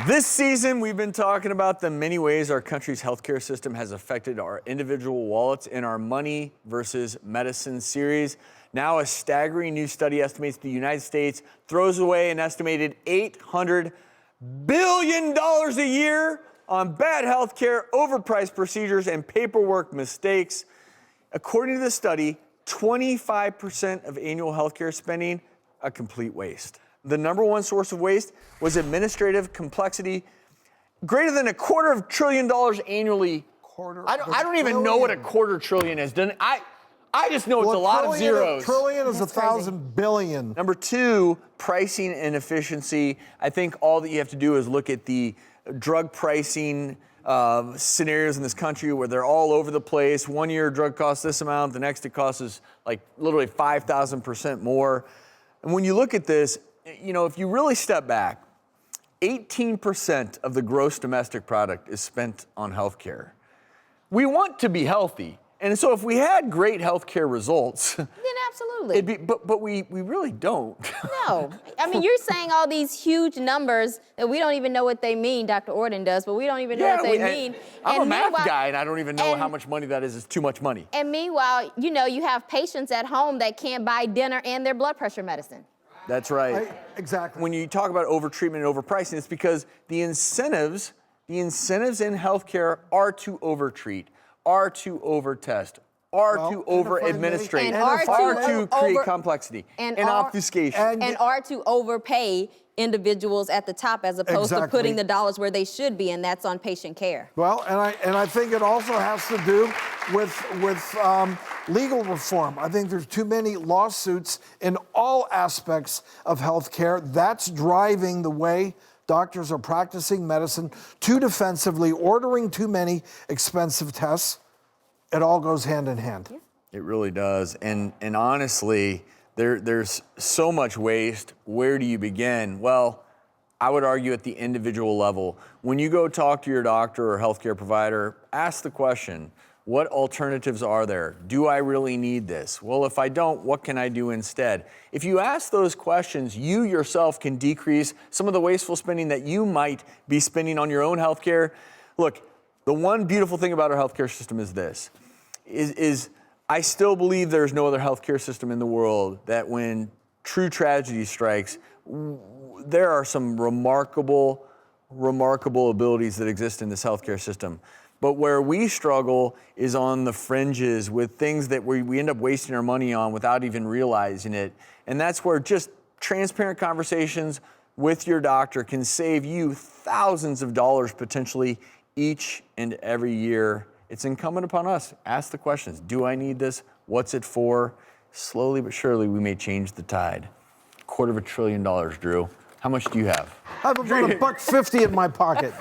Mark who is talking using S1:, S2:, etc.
S1: This season, we've been talking about the many ways our country's healthcare system has affected our individual wallets in our Money versus Medicine series. Now, a staggering new study estimates the United States throws away an estimated $800 billion a year on bad healthcare, overpriced procedures, and paperwork mistakes. According to the study, 25% of annual healthcare spending, a complete waste. The number one source of waste was administrative complexity, greater than $250 billion annually. I don't even know what $250 billion is. I just know it's a lot of zeros.
S2: A trillion is 1,000 billion.
S1: Number two, pricing inefficiency. I think all that you have to do is look at the drug pricing scenarios in this country where they're all over the place. 1 year drug costs this amount, the next it costs us like literally 5,000% more. And when you look at this, you know, if you really step back, 18% of the gross domestic product is spent on healthcare. We want to be healthy. And so if we had great healthcare results,
S3: then absolutely.
S1: But we really don't.
S3: No. I mean, you're saying all these huge numbers that we don't even know what they mean. Dr. Ordon does, but we don't even know what they mean.
S1: I'm a math guy, and I don't even know how much money that is. It's too much money.
S3: And meanwhile, you know, you have patients at home that can't buy dinner and their blood pressure medicine.
S1: That's right.
S2: Exactly.
S1: When you talk about overtreatment and overpricing, it's because the incentives in healthcare are to overtreat, are to overtest, are to over-administrate, are to create complexity and obfuscation.
S3: And are to overpay individuals at the top as opposed to putting the dollars where they should be, and that's on patient care.
S2: Well, and I think it also has to do with legal reform. I think there's too many lawsuits in all aspects of healthcare. That's driving the way doctors are practicing medicine too defensively, ordering too many expensive tests. It all goes hand in hand.
S3: Yeah.
S1: It really does. And honestly, there's so much waste. Where do you begin? Well, I would argue at the individual level. When you go talk to your doctor or healthcare provider, ask the question, what alternatives are there? Do I really need this? Well, if I don't, what can I do instead? If you ask those questions, you yourself can decrease some of the wasteful spending that you might be spending on your own healthcare. Look, the one beautiful thing about our healthcare system is this, is I still believe there's no other healthcare system in the world that when true tragedy strikes, there are some remarkable abilities that exist in this healthcare system. But where we struggle is on the fringes with things that we end up wasting our money on without even realizing it. And that's where just transparent conversations with your doctor can save you thousands of dollars potentially each and every year. It's incumbent upon us. Ask the questions. Do I need this? What's it for? Slowly but surely, we may change the tide. $250 billion, Drew. How much do you have?
S2: I have about $1.50 in my pocket.